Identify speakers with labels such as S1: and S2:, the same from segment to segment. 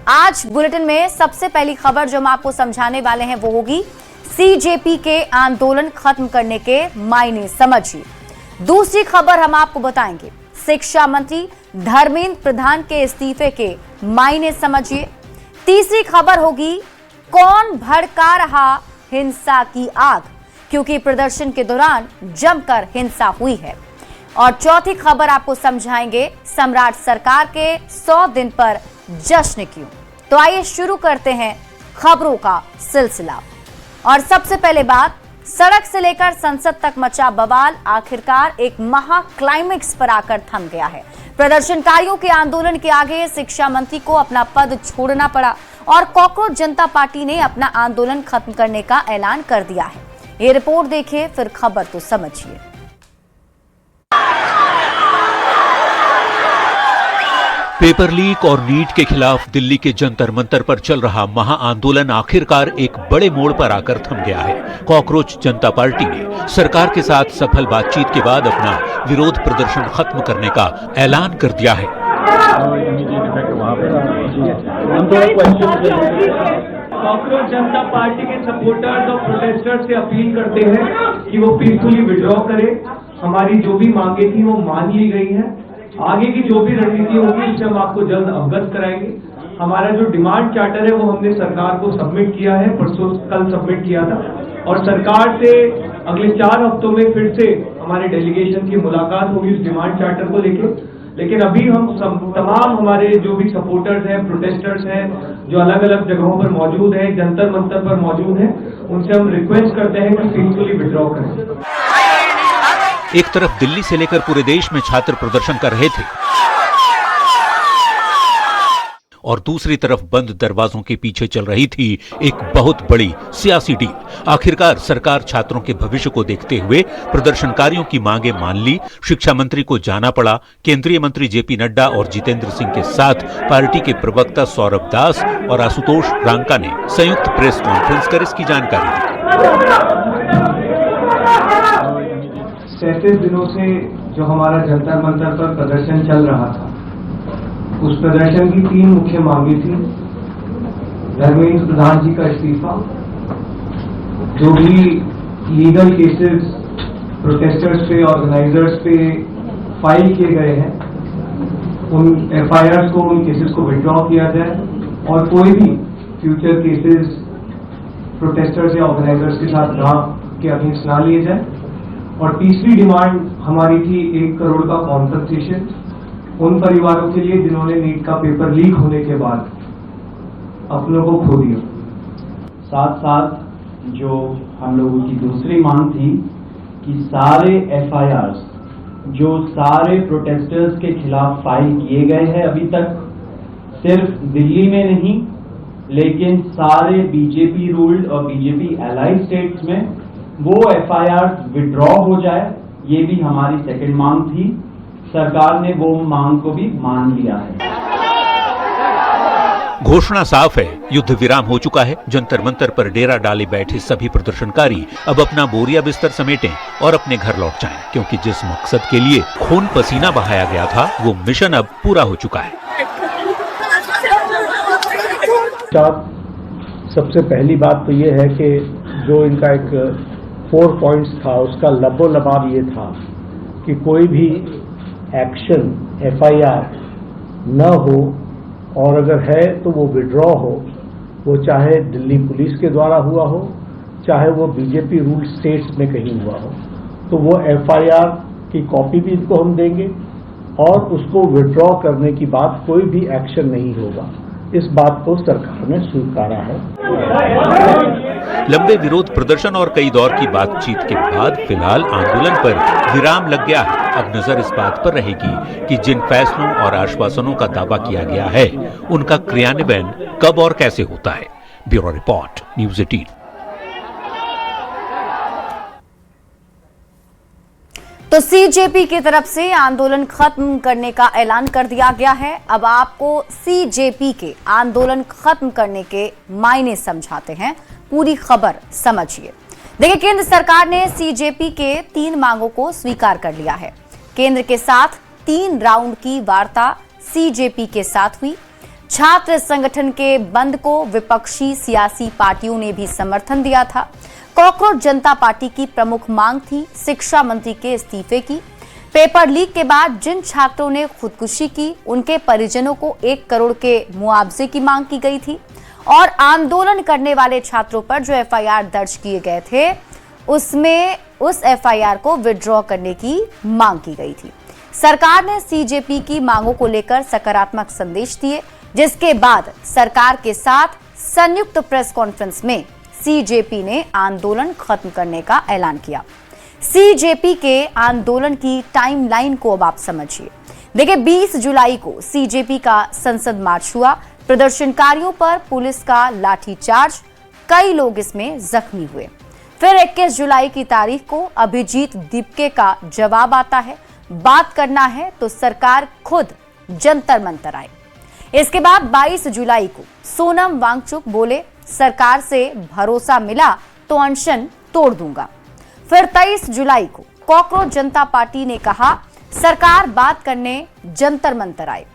S1: आज बुलेटिन में सबसे पहली खबर जो हम आपको समझाने वाले हैं वो होगी सीजेपी के आंदोलन खत्म करने के मायने समझिए। दूसरी खबर हम आपको बताएंगे शिक्षा मंत्री धर्मेंद्र प्रधान के इस्तीफे के मायने समझिए। तीसरी खबर होगी कौन भड़का रहा हिंसा की आग, क्योंकि प्रदर्शन के दौरान जमकर हिंसा हुई है। और चौथी खबर आपको समझाएंगे सम्राट सरकार के 100 दिन पर जश्न क्यों। तो आइए शुरू करते हैं खबरों का सिलसिला। और सबसे पहले बात, सड़क से लेकर संसद तक मचा बवाल आखिरकार एक महा क्लाइमेक्स पर आकर थम गया है। प्रदर्शनकारियों के आंदोलन के आगे शिक्षा मंत्री को अपना पद छोड़ना पड़ा और कॉकरोच जनता पार्टी ने अपना आंदोलन खत्म करने का ऐलान कर दिया है। ये रिपोर्ट देखिए फिर खबर तो समझिए।
S2: पेपर लीक और नीट के खिलाफ दिल्ली के जंतर मंतर पर चल रहा महा आंदोलन आखिरकार एक बड़े मोड़ पर आकर थम गया है। कॉकरोच जनता पार्टी ने सरकार के साथ सफल बातचीत के बाद अपना विरोध प्रदर्शन खत्म करने का ऐलान कर दिया है।
S3: कॉकरोच जनता पार्टी के सपोर्टर्स और प्रोटेस्टर्स से अपील करते हैं कि वो पीसफुली विड्रॉ करें। हमारी जो भी मांगे थी वो मान ली गई हैं। आगे की जो भी रणनीति होगी उससे हम आपको जल्द अवगत कराएंगे। हमारा जो डिमांड चार्टर है वो हमने सरकार को सबमिट किया है, परसों कल सबमिट किया था, और सरकार से अगले 4 हफ्तों में फिर से हमारे डेलीगेशन की मुलाकात होगी उस डिमांड चार्टर को लेकर। लेकिन अभी हम तमाम हमारे जो भी सपोर्टर्स हैं, प्रोटेस्टर्स हैं, जो अलग अलग जगहों पर मौजूद हैं, जंतर मंतर पर मौजूद हैं, उनसे हम रिक्वेस्ट करते हैं कि पीसफुली विड्रॉ करें।
S2: एक तरफ दिल्ली से लेकर पूरे देश में छात्र प्रदर्शन कर रहे थे और दूसरी तरफ बंद दरवाजों के पीछे चल रही थी एक बहुत बड़ी सियासी डील। आखिरकार सरकार छात्रों के भविष्य को देखते हुए प्रदर्शनकारियों की मांगे मान ली। शिक्षा मंत्री को जाना पड़ा। केंद्रीय मंत्री जेपी नड्डा और जितेंद्र सिंह के साथ पार्टी के प्रवक्ता सौरभ दास और आशुतोष रांका ने संयुक्त प्रेस कॉन्फ्रेंस कर इसकी जानकारी दी।
S3: 37 दिनों से जो हमारा जंतर मंतर पर प्रदर्शन चल रहा था, उस प्रदर्शन की 3 मुख्य मांगे थी। धर्मेंद्र प्रधान जी का इस्तीफा, जो भी लीगल केसेस प्रोटेस्टर्स पे, ऑर्गेनाइजर्स पे फाइल किए गए हैं, उन एफआईआर को, उन केसेस को विड्रॉ किया जाए और कोई भी फ्यूचर केसेस प्रोटेस्टर्स या ऑर्गेनाइजर्स के साथ ना के अगेंस्ट ना लिए जाए। और तीसरी डिमांड हमारी थी 1 करोड़ का कॉम्पनसेशन उन परिवारों के लिए जिन्होंने नीट का पेपर लीक होने के बाद अपनों को खो दिया।
S4: साथ साथ जो हम लोगों की दूसरी मांग थी कि सारे एफआईआर्स जो सारे प्रोटेस्टर्स के खिलाफ फाइल किए गए हैं अभी तक, सिर्फ दिल्ली में नहीं लेकिन सारे बीजेपी रूल्ड और बीजेपी एलाइड स्टेट्स में वो एफआईआर विड्रॉ हो जाए, ये भी हमारी सेकंड मांग थी। सरकार ने वो मांग को भी मान लिया है।
S2: घोषणा साफ है, युद्ध विराम हो चुका है। जंतर मंतर पर डेरा डाले बैठे सभी प्रदर्शनकारी अब अपना बोरिया बिस्तर समेटें और अपने घर लौट जाएं, क्योंकि जिस मकसद के लिए खून पसीना बहाया गया था वो मिशन अब पूरा हो चुका है।
S5: सबसे पहली बात तो ये है कि जो इनका एक 4 पॉइंट्स था उसका लबोलबाब ये था कि कोई भी एक्शन एफआईआर न हो, और अगर है तो वो विड्रॉ हो, वो चाहे दिल्ली पुलिस के द्वारा हुआ हो, चाहे वो बीजेपी रूल स्टेट्स में कहीं हुआ हो, तो वो एफआईआर की कॉपी भी इनको हम देंगे और उसको विड्रॉ करने की बात कोई भी एक्शन नहीं होगा। इस बात को सरकार ने स्वीकारा है।
S2: लंबे विरोध प्रदर्शन और कई दौर की बातचीत के बाद फिलहाल आंदोलन पर विराम लग गया है। अब नजर इस बात पर रहेगी कि जिन फैसलों और आश्वासनों का दावा किया गया है उनका क्रियान्वयन कब और कैसे होता है। Bureau report, news 18।
S1: तो सीजेपी की तरफ से आंदोलन खत्म करने का ऐलान कर दिया गया है। अब आपको सीजेपी के आंदोलन खत्म करने के मायने समझाते हैं, पूरी खबर समझिए। देखिए, केंद्र सरकार ने सीजेपी के 3 मांगों को स्वीकार कर लिया है। केंद्र के साथ 3 राउंड की वार्ता सीजेपी के साथ हुई। छात्र संगठन के बंद को विपक्षी सियासी पार्टियों ने भी समर्थन दिया था। कॉकरोच जनता पार्टी की प्रमुख मांग थी शिक्षा मंत्री के इस्तीफे की। पेपर लीक के बाद जिन छात्रों ने खुदकुशी की, उनके परिजनों को 1 करोड़ के मुआवजे की मांग की गई थी और आंदोलन करने वाले छात्रों पर जो एफआईआर दर्ज किए गए थे, उसमें उस एफआईआर को विड्रॉ करने की मांग की गई थी। सरकार ने सीजेपी की मांगों को लेकर सकारात्मक संदेश दिए, जिसके बाद सरकार के साथ संयुक्त प्रेस कॉन्फ्रेंस में सीजेपी ने आंदोलन खत्म करने का ऐलान किया। सीजेपी के आंदोलन की टाइमलाइन को अब आप समझिए। देखिए, 20 जुलाई को सीजेपी का संसद मार्च हुआ। प्रदर्शनकारियों पर पुलिस का लाठीचार्ज, कई लोग इसमें जख्मी हुए। फिर 21 जुलाई की तारीख को अभिजीत दीपके का जवाब आता है, बात करना है तो सरकार खुद जंतर मंतर आए। इसके बाद 22 जुलाई को सोनम वांगचुक बोले, सरकार से भरोसा मिला तो अनशन तोड़ दूंगा। फिर 23 जुलाई को कॉकरोच जनता पार्टी ने कहा, सरकार बात करने जंतर मंतर आए।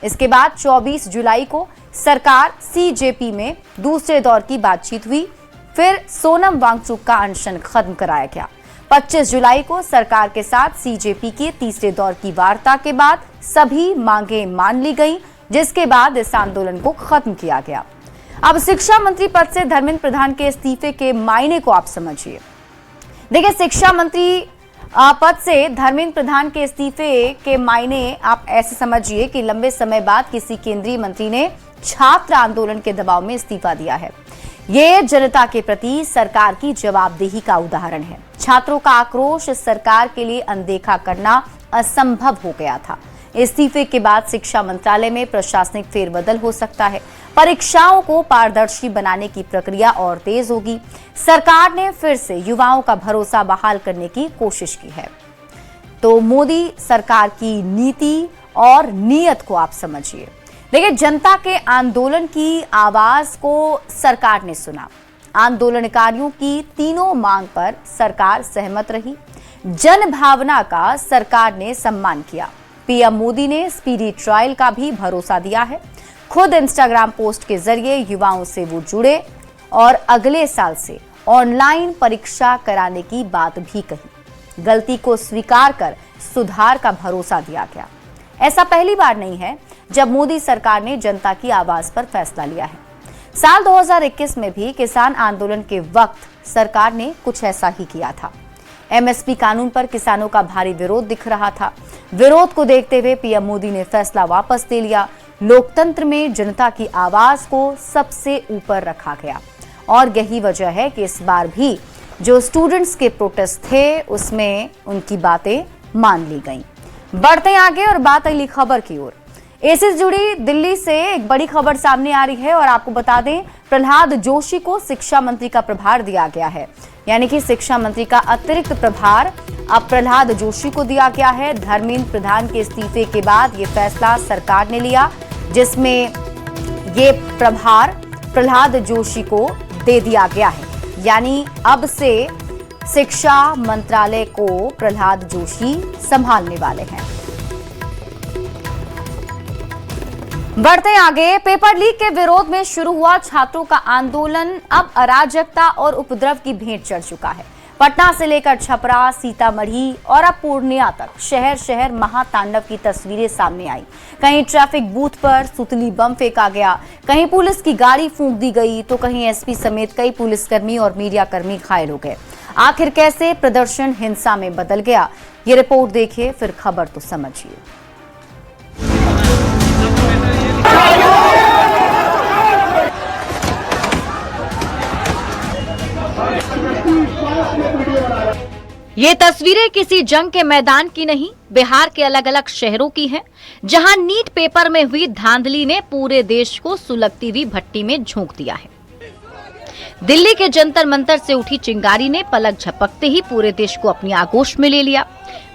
S1: इसके बाद 24 जुलाई को सरकार सीजेपी में दूसरे दौर की बातचीत हुई। फिर सोनम वांगचुक का अनशन खत्म कराया गया। 25 जुलाई को सरकार के साथ सीजेपी के तीसरे दौर की वार्ता के बाद सभी मांगें मान ली गईं, जिसके बाद इस आंदोलन को खत्म किया गया। अब शिक्षा मंत्री पद से धर्मेंद्र प्रधान के इस्तीफे के मायने को आप समझिए। देखिए, शिक्षा मंत्री पद से धर्मेंद्र प्रधान के इस्तीफे के मायने आप ऐसे समझिए कि लंबे समय बाद किसी केंद्रीय मंत्री ने छात्र आंदोलन के दबाव में इस्तीफा दिया है। ये जनता के प्रति सरकार की जवाबदेही का उदाहरण है। छात्रों का आक्रोश सरकार के लिए अनदेखा करना असंभव हो गया था। इस्तीफे के बाद शिक्षा मंत्रालय में प्रशासनिक फेरबदल हो सकता है। परीक्षाओं को पारदर्शी बनाने की प्रक्रिया और तेज होगी। सरकार ने फिर से युवाओं का भरोसा बहाल करने की कोशिश की है। तो मोदी सरकार की नीति और नीयत को आप समझिए। देखिए, जनता के आंदोलन की आवाज को सरकार ने सुना। आंदोलनकारियों की तीनों मांग पर सरकार सहमत रही। जन भावना का सरकार ने सम्मान किया। पीएम मोदी ने स्पीडी ट्रायल का भी भरोसा दिया है। खुद इंस्टाग्राम पोस्ट के जरिए युवाओं से वो जुड़े और अगले साल से ऑनलाइन परीक्षा कराने की बात भी कही। गलती को स्वीकार कर सुधार का भरोसा दिया गया। ऐसा पहली बार नहीं है जब मोदी सरकार ने जनता की आवाज पर फैसला लिया है। साल 2021 में भी किसान आंदोलन के वक्त सरकार ने कुछ ऐसा ही किया था। एमएसपी कानून पर किसानों का भारी विरोध दिख रहा था। विरोध को देखते हुए पीएम मोदी ने फैसला वापस ले लिया। लोकतंत्र में जनता की आवाज को सबसे ऊपर रखा गया और यही वजह है कि इस बार भी जो स्टूडेंट्स के प्रोटेस्ट थे, उसमें उनकी बातें मान ली गईं। बढ़ते हैं आगे और बात अगली खबर की ओर। एसी से जुड़ी दिल्ली से एक बड़ी खबर सामने आ रही है और आपको बता दें, प्रहलाद जोशी को शिक्षा मंत्री का प्रभार दिया गया है। यानी कि शिक्षा मंत्री का अतिरिक्त प्रभार अब प्रहलाद जोशी को दिया गया है। धर्मेंद्र प्रधान के इस्तीफे के बाद ये फैसला सरकार ने लिया, जिसमें ये प्रभार प्रहलाद जोशी को दे दिया गया है। यानी अब से शिक्षा मंत्रालय को प्रहलाद जोशी संभालने वाले हैं। बढ़ते हैं आगे। पेपर लीक के विरोध में शुरू हुआ छात्रों का आंदोलन अब अराजकता और उपद्रव की भेंट चढ़ चुका है। पटना से लेकर छपरा, सीतामढ़ी और अब पूर्णिया तक शहर शहर महातांडव की तस्वीरें सामने आई। कहीं ट्रैफिक बूथ पर सुतली बम फेंका गया, कहीं पुलिस की गाड़ी फूंक दी गई, तो कहीं एसपी समेत कई पुलिसकर्मी और मीडिया कर्मी घायल हो गए। आखिर कैसे प्रदर्शन हिंसा में बदल गया, ये रिपोर्ट देखिए, फिर खबर तो समझिए। ये तस्वीरें किसी जंग के मैदान की नहीं, बिहार के अलग अलग शहरों की हैं, जहां नीट पेपर में हुई धांधली ने पूरे देश को सुलगती हुई भट्टी में झोंक दिया है। दिल्ली के जंतर मंतर से उठी चिंगारी ने पलक झपकते ही पूरे देश को अपनी आगोश में ले लिया।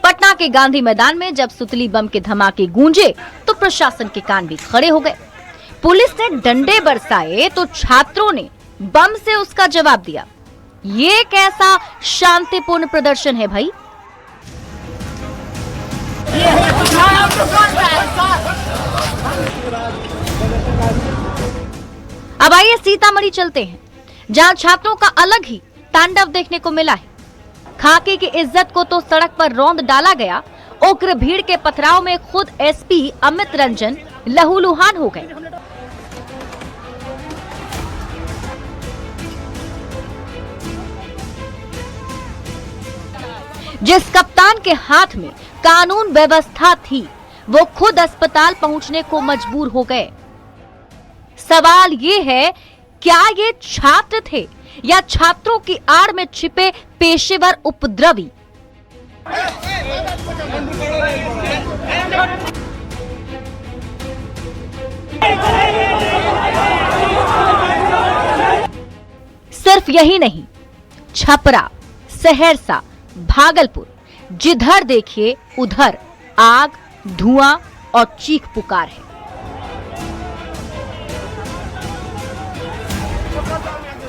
S1: पटना के गांधी मैदान में जब सुतली बम के धमाके गूंजे तो प्रशासन के कान भी खड़े हो गए। पुलिस ने डंडे बरसाए तो छात्रों ने बम से उसका जवाब दिया। ये कैसा शांतिपूर्ण प्रदर्शन है भाई। अब आइए सीतामढ़ी चलते हैं, जहां छात्रों का अलग ही तांडव देखने को मिला है। खाकी की इज्जत को तो सड़क पर रौंद डाला गया, उग्र भीड़ के पथराव में खुद एसपी अमित रंजन लहूलुहान हो गए। जिस कप्तान के हाथ में कानून व्यवस्था थी, वो खुद अस्पताल पहुंचने को मजबूर हो गए। सवाल ये है, क्या ये छात्र थे या छात्रों की आड़ में छिपे पेशेवर उपद्रवी? सिर्फ यही नहीं, छपरा, सहरसा, भागलपुर, जिधर देखिए उधर आग, धुआं और चीख पुकार है।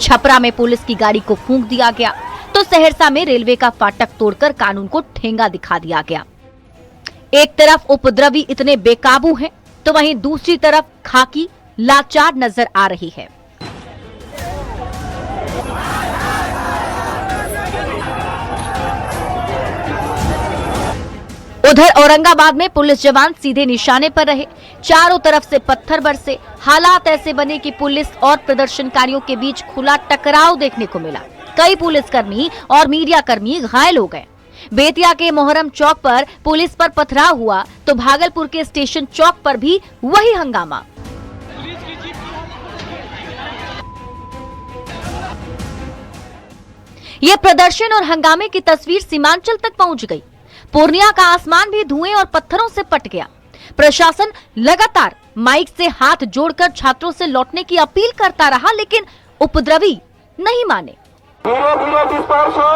S1: छपरा में पुलिस की गाड़ी को फूंक दिया गया, तो सहरसा में रेलवे का फाटक तोड़कर कानून को ठेंगा दिखा दिया गया। एक तरफ उपद्रवी इतने बेकाबू हैं, तो वहीं दूसरी तरफ खाकी लाचार नजर आ रही है। उधर औरंगाबाद में पुलिस जवान सीधे निशाने पर रहे, चारों तरफ से पत्थर बरसे। हालात ऐसे बने कि पुलिस और प्रदर्शनकारियों के बीच खुला टकराव देखने को मिला। कई पुलिसकर्मी और मीडिया कर्मी घायल हो गए। बेतिया के मोहर्रम चौक पर पुलिस पर पथराव हुआ, तो भागलपुर के स्टेशन चौक पर भी वही हंगामा। ये प्रदर्शन और हंगामे की तस्वीर सीमांचल तक पहुंच गई। पूर्णिया का आसमान भी धुएं और पत्थरों से पट गया। प्रशासन लगातार माइक से हाथ जोड़कर छात्रों से लौटने की अपील करता रहा, लेकिन उपद्रवी नहीं माने।
S6: धीरे धीरे डिस्पर्स हो,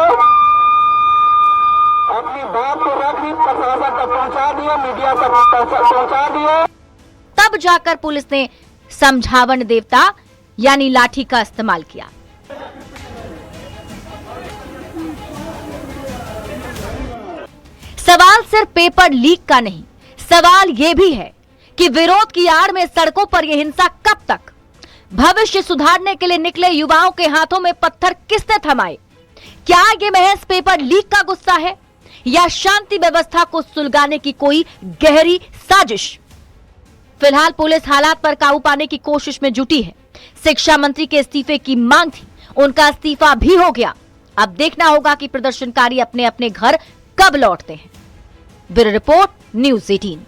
S6: अपनी बात को रखी, प्रशासन तक पहुंचा दिया, मीडिया तक पहुंचा दिया।
S1: तब जाकर पुलिस ने समझावन देवता यानी लाठी का इस्तेमाल किया। सवाल सिर्फ पेपर लीक का नहीं, सवाल यह भी है कि विरोध की आड़ में सड़कों पर यह हिंसा कब तक? भविष्य सुधारने के लिए निकले युवाओं के हाथों में पत्थर किसने थमाए? क्या ये महज पेपर लीक का गुस्सा है या शांति व्यवस्था को सुलगाने की कोई गहरी साजिश? फिलहाल पुलिस हालात पर काबू पाने की कोशिश में जुटी है। शिक्षा मंत्री के इस्तीफे की मांग थी, उनका इस्तीफा भी हो गया। अब देखना होगा कि प्रदर्शनकारी अपने अपने घर कब लौटते हैं। Bureau report, news 18।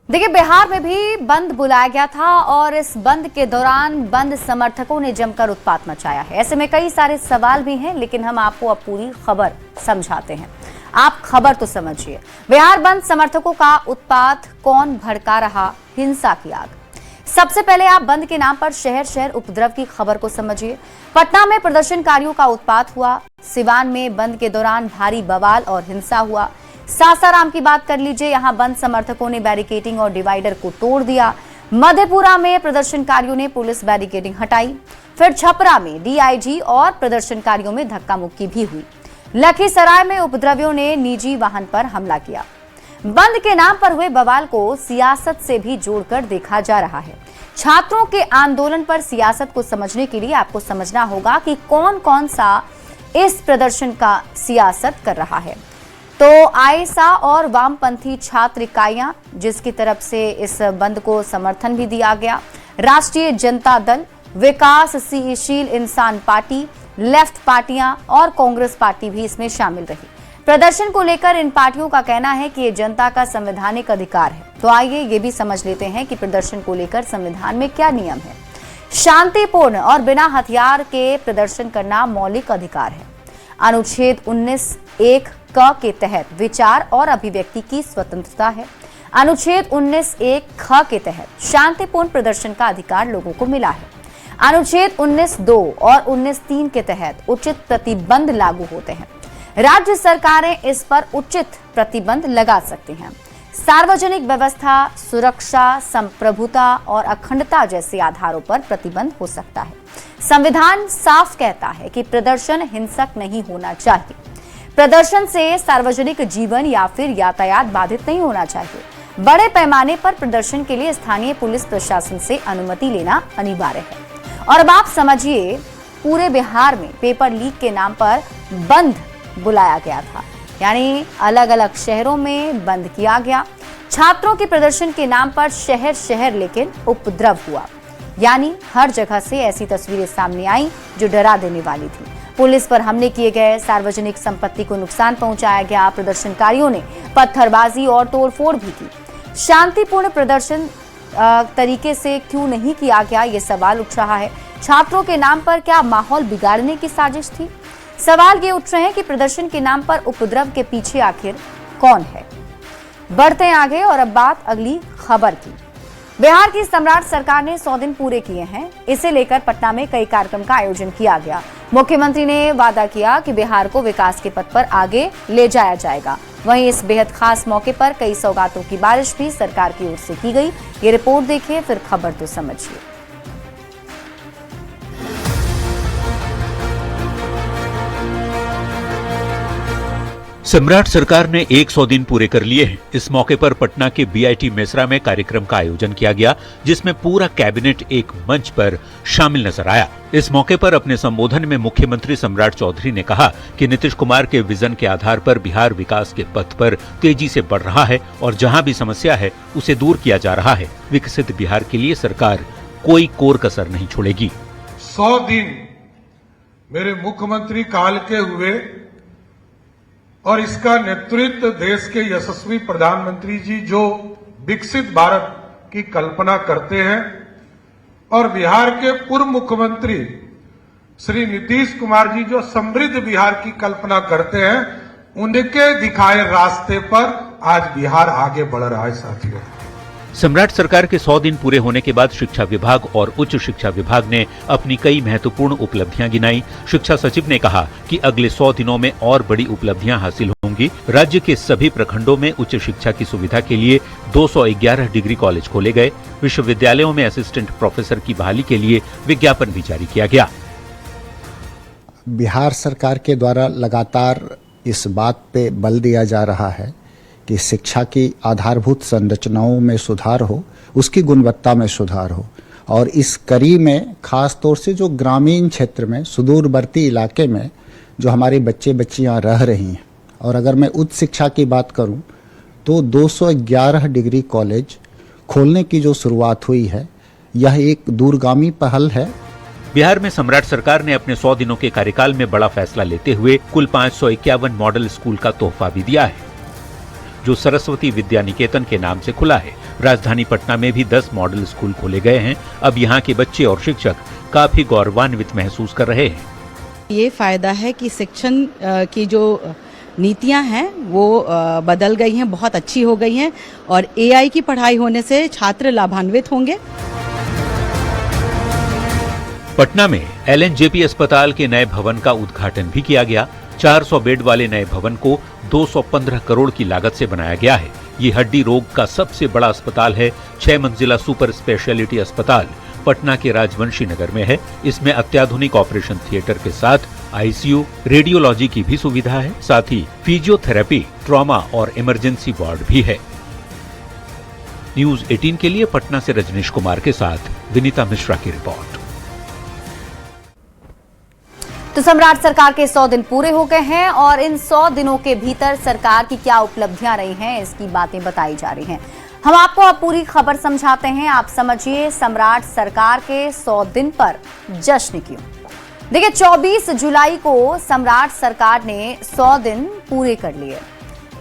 S1: देखिए, बिहार में भी बंद बुलाया गया था और इस बंद के दौरान बंद समर्थकों ने जमकर उत्पात मचाया है। ऐसे में कई सारे सवाल भी हैं, लेकिन हम आपको अब पूरी खबर समझाते हैं। आप खबर तो समझिए। बिहार बंद समर्थकों का उत्पात, कौन भड़का रहा हिंसा की आग? सबसे पहले आप बंद के नाम पर शहर शहर उपद्रव की खबर को समझिए। पटना में प्रदर्शनकारियों का उत्पात हुआ। सिवान में बंद के दौरान भारी बवाल और हिंसा हुआ। सासाराम की बात कर लीजिए, यहां बंद समर्थकों ने बैरिकेडिंग और डिवाइडर को तोड़ दिया। मधेपुरा में प्रदर्शनकारियों ने पुलिस बैरिकेडिंग हटाई। फिर छपरा में डीआईजी और प्रदर्शनकारियों में धक्का मुक्की भी हुई। लखीसराय में उपद्रवियों ने निजी वाहन पर हमला किया। बंद के नाम पर हुए बवाल को सियासत से भी जोड़कर देखा जा रहा है। छात्रों के आंदोलन पर सियासत को समझने के लिए आपको समझना होगा कि कौन कौन सा इस प्रदर्शन का सियासत कर रहा है। तो आईएसआ और वामपंथी छात्र इकाइयां, जिसकी तरफ से इस बंद को समर्थन भी दिया गया। राष्ट्रीय जनता दल, विकासशील इंसान पार्टी, लेफ्ट पार्टियां और कांग्रेस पार्टी भी इसमें शामिल रही। प्रदर्शन को लेकर इन पार्टियों का कहना है कि ये जनता का संवैधानिक अधिकार है। तो आइए ये भी समझ लेते हैं कि प्रदर्शन को लेकर संविधान में क्या नियम है। शांतिपूर्ण और बिना हथियार के प्रदर्शन करना मौलिक अधिकार है। अनुच्छेद 19(1) क के तहत विचार और अभिव्यक्ति की स्वतंत्रता है। अनुच्छेद 19(1) ख के तहत शांतिपूर्ण प्रदर्शन का अधिकार लोगों को मिला है। अनुच्छेद 19(2) और 19(3) के तहत उचित प्रतिबंध लागू होते हैं। राज्य सरकारें इस पर उचित प्रतिबंध लगा सकती हैं। सार्वजनिक व्यवस्था, सुरक्षा, संप्रभुता और अखंडता जैसे आधारों पर प्रतिबंध हो सकता है। संविधान साफ कहता है कि प्रदर्शन हिंसक नहीं होना चाहिए। प्रदर्शन से सार्वजनिक जीवन या फिर यातायात बाधित नहीं होना चाहिए। बड़े पैमाने पर प्रदर्शन के लिए स्थानीय पुलिस प्रशासन से अनुमति लेना अनिवार्य है। और अब आप समझिए, पूरे बिहार में पेपर लीक के नाम पर बंद बुलाया गया था, यानी अलग अलग शहरों में बंद किया गया। छात्रों के प्रदर्शन के नाम पर शहर शहर लेकिन उपद्रव हुआ, यानी हर जगह से ऐसी तस्वीरें सामने आई जो डरा देने वाली थी। पुलिस पर हमले किए गए, सार्वजनिक संपत्ति को नुकसान पहुंचाया गया, प्रदर्शनकारियों ने पत्थरबाजी और तोड़फोड़ भी की। शांतिपूर्ण प्रदर्शन तरीके से क्यों नहीं किया गया, ये सवाल उठ रहा है। छात्रों के नाम पर क्या माहौल बिगाड़ने की साजिश थी? सवाल ये उठ रहे हैं कि प्रदर्शन के नाम पर उपद्रव के पीछे आखिर कौन है। बढ़ते हैं आगे और अब बात अगली खबर की। बिहार की सम्राट सरकार ने 100 दिन पूरे किए हैं। इसे लेकर पटना में कई कार्यक्रम का आयोजन किया गया। मुख्यमंत्री ने वादा किया कि बिहार को विकास के पथ पर आगे ले जाया जाएगा। वहीं इस बेहद खास मौके पर कई सौगातों की बारिश भी सरकार की ओर से की गई। ये रिपोर्ट देखिए, फिर खबर तो समझिए।
S2: सम्राट सरकार ने 100 दिन पूरे कर लिए हैं। इस मौके पर पटना के बीआईटी मेसरा में कार्यक्रम का आयोजन किया गया, जिसमें पूरा कैबिनेट एक मंच पर शामिल नजर आया। इस मौके पर अपने संबोधन में मुख्यमंत्री सम्राट चौधरी ने कहा कि नीतीश कुमार के विजन के आधार पर बिहार विकास के पथ पर तेजी से बढ़ रहा है और जहां भी समस्या है उसे दूर किया जा रहा है। विकसित बिहार के लिए सरकार कोई कोर कसर नहीं छोड़ेगी।
S7: 100 दिन मेरे मुख्यमंत्री काल के हुए और इसका नेतृत्व देश के यशस्वी प्रधानमंत्री जी जो विकसित भारत की कल्पना करते हैं और बिहार के पूर्व मुख्यमंत्री श्री नीतीश कुमार जी जो समृद्ध बिहार की कल्पना करते हैं, उनके दिखाए रास्ते पर आज बिहार आगे बढ़ रहा है। साथियों,
S2: सम्राट सरकार के 100 दिन पूरे होने के बाद शिक्षा विभाग और उच्च शिक्षा विभाग ने अपनी कई महत्वपूर्ण उपलब्धियां गिनाई। शिक्षा सचिव ने कहा कि अगले 100 दिनों में और बड़ी उपलब्धियां हासिल होंगी। राज्य के सभी प्रखंडों में उच्च शिक्षा की सुविधा के लिए 211 डिग्री कॉलेज खोले गए। विश्वविद्यालयों में असिस्टेंट प्रोफेसर की बहाली के लिए विज्ञापन भी जारी किया गया।
S8: बिहार सरकार के द्वारा लगातार इस बात पे बल दिया जा रहा है कि शिक्षा की आधारभूत संरचनाओं में सुधार हो, उसकी गुणवत्ता में सुधार हो। और इस कड़ी में खास तौर से जो ग्रामीण क्षेत्र में, सुदूरवर्ती इलाके में जो हमारे बच्चे बच्चियां रह रही हैं, और अगर मैं उच्च शिक्षा की बात करूं तो 211 डिग्री कॉलेज खोलने की जो शुरुआत हुई है, यह एक दूरगामी पहल है।
S2: बिहार में सम्राट सरकार ने अपने 100 दिनों के कार्यकाल में बड़ा फैसला लेते हुए कुल 551 मॉडल स्कूल का तोहफा भी दिया है, जो सरस्वती विद्या निकेतन के नाम से खुला है। राजधानी पटना में भी 10 मॉडल स्कूल खोले गए हैं। अब यहाँ के बच्चे और शिक्षक काफी गौरवान्वित महसूस कर रहे हैं।
S9: ये फायदा है कि शिक्षण की जो नीतियां हैं वो बदल गई हैं, बहुत अच्छी हो गई हैं और एआई की पढ़ाई होने से छात्र लाभान्वित होंगे।
S2: पटना में एलएनजेपी अस्पताल के नए भवन का उद्घाटन भी किया गया। 400 बेड वाले नए भवन को 215 करोड़ की लागत से बनाया गया है। ये हड्डी रोग का सबसे बड़ा अस्पताल है। 6 मंजिला सुपर स्पेशलिटी अस्पताल पटना के राजवंशी नगर में है। इसमें अत्याधुनिक ऑपरेशन थिएटर के साथ आईसीयू, रेडियोलॉजी की भी सुविधा है। साथ ही फिजियोथेरेपी, ट्रॉमा और इमरजेंसी वार्ड भी है। न्यूज 18 के लिए पटना से रजनीश कुमार के साथ विनीता मिश्रा की रिपोर्ट।
S1: तो सम्राट सरकार के 100 दिन पूरे हो गए हैं और इन 100 दिनों के भीतर सरकार की क्या उपलब्धियां रही हैं, इसकी बातें बताई जा रही हैं। हम आपको अब पूरी खबर समझाते हैं। आप समझिए, सम्राट सरकार के 100 दिन पर जश्न क्यों। देखिए, 24 जुलाई को सम्राट सरकार ने 100 दिन पूरे कर लिए।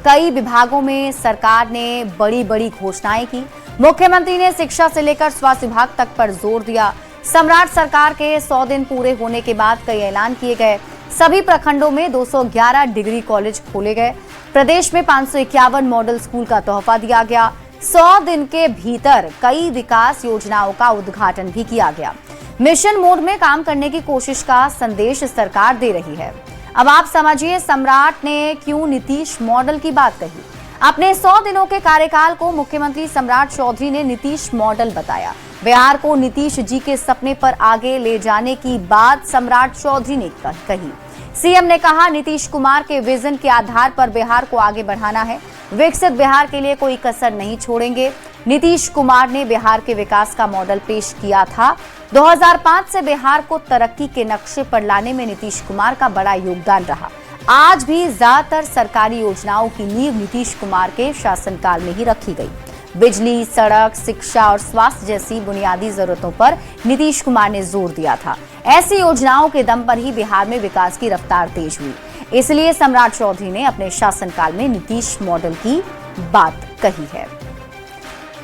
S1: कई विभागों में सरकार ने बड़ी बड़ी घोषणाएं की। मुख्यमंत्री ने शिक्षा से लेकर स्वास्थ्य विभाग तक पर जोर दिया। सम्राट सरकार के 100 दिन पूरे होने के बाद कई ऐलान किए गए। सभी प्रखंडों में 211 डिग्री कॉलेज खोले गए। प्रदेश में 551 मॉडल स्कूल का तोहफा दिया गया। 100 दिन के भीतर कई विकास योजनाओं का उद्घाटन भी किया गया। मिशन मोड में काम करने की कोशिश का संदेश सरकार दे रही है। अब आप समझिए, सम्राट ने क्यों नीतीश मॉडल की बात कही। अपने 100 दिनों के कार्यकाल को मुख्यमंत्री सम्राट चौधरी ने नीतीश मॉडल बताया। बिहार को नीतीश जी के सपने पर आगे ले जाने की बात सम्राट चौधरी ने कही। सीएम ने कहा, नीतीश कुमार के विजन के आधार पर बिहार को आगे बढ़ाना है। विकसित बिहार के लिए कोई कसर नहीं छोड़ेंगे। नीतीश कुमार ने बिहार के विकास का मॉडल पेश किया था। 2005 से बिहार को तरक्की के नक्शे पर लाने में नीतीश कुमार का बड़ा योगदान रहा। आज भी ज्यादातर सरकारी योजनाओं की नींव नीतीश कुमार के शासनकाल में ही रखी गई। बिजली, सड़क, शिक्षा और स्वास्थ्य जैसी बुनियादी जरूरतों पर नीतीश कुमार ने जोर दिया था। ऐसी योजनाओं के दम पर ही बिहार में विकास की रफ्तार तेज हुई। इसलिए सम्राट चौधरी ने अपने शासनकाल में नीतीश मॉडल की बात कही है।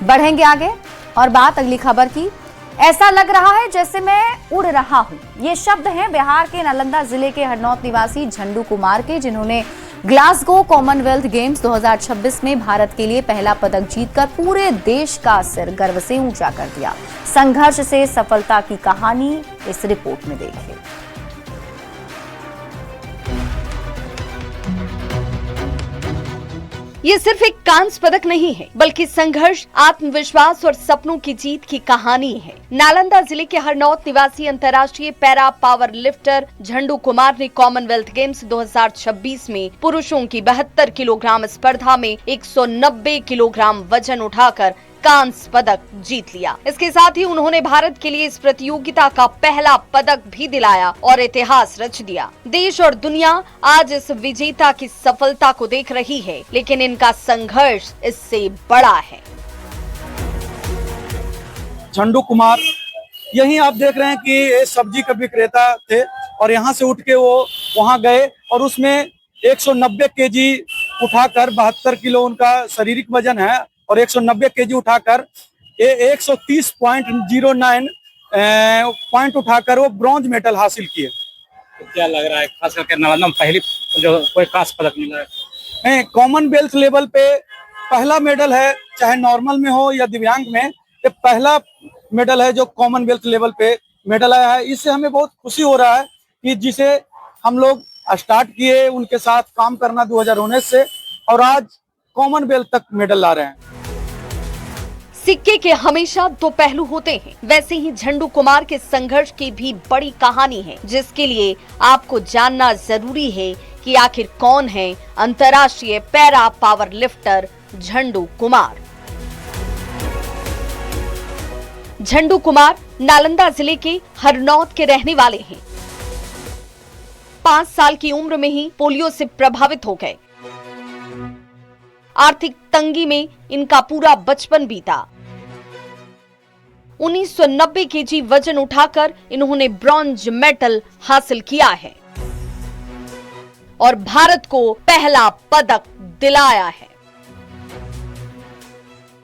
S1: बढ़ेंगे आगे और बात अगली खबर की। ऐसा लग रहा है जैसे मैं उड़ रहा हूं, ये शब्द हैं बिहार के नालंदा जिले के हरनौत निवासी झंडू कुमार के, जिन्होंने ग्लासगो कॉमनवेल्थ गेम्स 2026 में भारत के लिए पहला पदक जीतकर पूरे देश का सिर गर्व से ऊंचा कर दिया। संघर्ष से सफलता की कहानी इस रिपोर्ट में देखिए।
S10: ये सिर्फ एक कांस्य पदक नहीं है, बल्कि संघर्ष, आत्मविश्वास और सपनों की जीत की कहानी है। नालंदा जिले के हरनौत निवासी अंतर्राष्ट्रीय पैरा पावर लिफ्टर झंडू कुमार ने कॉमनवेल्थ गेम्स 2026 में पुरुषों की 72 किलोग्राम स्पर्धा में 190 किलोग्राम वजन उठाकर कांस्य पदक जीत लिया। इसके साथ ही उन्होंने भारत के लिए इस प्रतियोगिता का पहला पदक भी दिलाया और इतिहास रच दिया। देश और दुनिया आज इस विजेता की सफलता को देख रही है, लेकिन इनका संघर्ष इससे बड़ा है।
S11: झंडू कुमार, यही आप देख रहे हैं कि ये सब्जी का विक्रेता थे और यहाँ से उठ के वो वहाँ गए और उसमें 190 केजी उठाकर 72 किलो उनका शारीरिक वजन है और 190 केजी उठाकर 130.09 पॉइंट उठाकर वो ब्रॉन्ज मेडल हासिल किए।
S12: तो क्या लग रहा है, खास करके नालंदा में पहली जो कोई कांस्य पदक मिला है?
S11: कॉमनवेल्थ लेवल पे पहला मेडल है, चाहे नॉर्मल में हो या दिव्यांग में, ये पहला मेडल है जो कॉमनवेल्थ लेवल पे मेडल आया है। इससे हमें बहुत खुशी हो रहा है कि जिसे हम लोग स्टार्ट किए उनके साथ काम करना 2019 से और आज कॉमनवेल्थ तक मेडल ला रहे हैं।
S10: सिक्के के हमेशा दो पहलू होते हैं, वैसे ही झंडू कुमार के संघर्ष की भी बड़ी कहानी है, जिसके लिए आपको जानना जरूरी है कि आखिर कौन है अंतर्राष्ट्रीय पैरा पावर लिफ्टर झंडू कुमार। झंडू कुमार नालंदा जिले के हरनौत के रहने वाले हैं। 5 साल की उम्र में ही पोलियो से प्रभावित हो गए। आर्थिक तंगी में इनका पूरा बचपन बीता। 1990 केजी वजन उठाकर इन्होंने ब्रॉन्ज मेडल हासिल किया है और भारत को पहला पदक दिलाया है।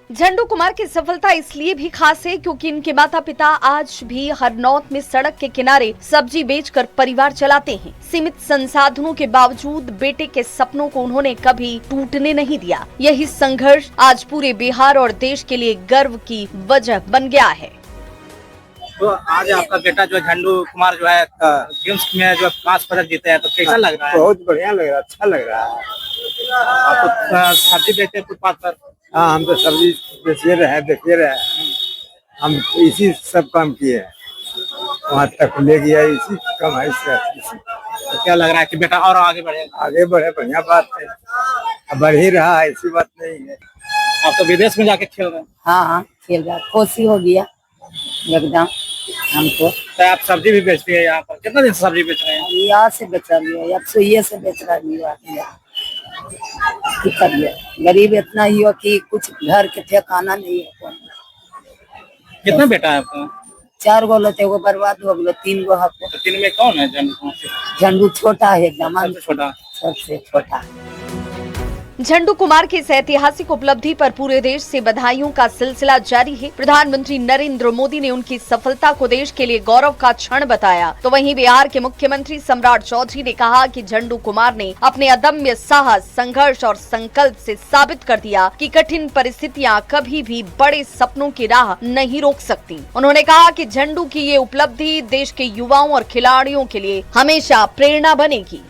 S10: झंडू कुमार की सफलता इसलिए भी खास है क्योंकि इनके माता पिता आज भी हरनौत में सड़क के किनारे सब्जी बेचकर परिवार चलाते हैं। सीमित संसाधनों के बावजूद बेटे के सपनों को उन्होंने कभी टूटने नहीं दिया। यही संघर्ष आज पूरे बिहार और देश के लिए गर्व की वजह बन गया है।
S12: तो आज आपका बेटा जो झंडू कुमार जो है गेम्स में जो कांस्य पदक जीते हैं, तो कैसा लग रहा है?
S11: बहुत बढ़िया लग रहा है, अच्छा लग रहा है।
S12: आप तो सब्जी बेचते फुटपाथ पर?
S11: हाँ, हम तो सब्जी बेचे रहे, हम इसी सब काम किए हैं, वहाँ तक ले गया, इसी कमाई से।
S12: तो क्या लग रहा है कि बेटा और आगे बढ़े?
S11: आगे बढ़े, बढ़िया बात है, अब बढ़ ही रहा है, ऐसी बात नहीं है।
S12: आप तो विदेश में जाके खेल रहे हैं?
S9: हाँ, खेल रहा, खुशी हो गया एकदम हमको।
S12: तो आप सब्जी भी बेचती है यहाँ पर? कितना दिन से सब्जी बेच रहे हैं?
S9: यहाँ से बेच रही है, अब सुइये से बेच रही है। गरीब इतना ही हो कि कुछ घर के ठिकाना नहीं है।
S12: कितना बेटा है आपका?
S9: 4 गो लेते, वो बर्बाद हो गए, 3 गो है।
S12: तो 3 में कौन है
S9: झंडू? छोटा है एकदम,
S12: सबसे छोटा।
S10: झंडू कुमार की इस ऐतिहासिक उपलब्धि पर पूरे देश से बधाइयों का सिलसिला जारी है। प्रधानमंत्री नरेंद्र मोदी ने उनकी सफलता को देश के लिए गौरव का क्षण बताया, तो वहीं बिहार के मुख्यमंत्री सम्राट चौधरी ने कहा कि झंडू कुमार ने अपने अदम्य साहस, संघर्ष और संकल्प से साबित कर दिया कि कठिन परिस्थितियां कभी भी बड़े सपनों की राह नहीं रोक सकती। उन्होंने कहा कि झंडू की ये उपलब्धि देश के युवाओं और खिलाड़ियों के लिए हमेशा प्रेरणा बनेगी।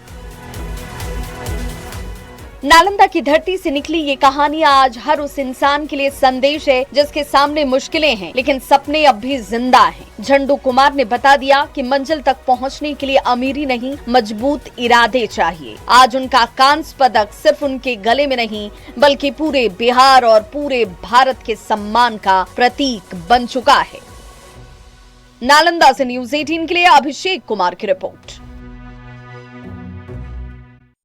S10: नालंदा की धरती से निकली ये कहानी आज हर उस इंसान के लिए संदेश है जिसके सामने मुश्किलें हैं लेकिन सपने अब भी जिंदा हैं। झंडू कुमार ने बता दिया कि मंजिल तक पहुंचने के लिए अमीरी नहीं, मजबूत इरादे चाहिए। आज उनका कांस्य पदक सिर्फ उनके गले में नहीं बल्कि पूरे बिहार और पूरे भारत के सम्मान का प्रतीक बन चुका है। नालंदा से न्यूज़ 18 के लिए अभिषेक कुमार की रिपोर्ट।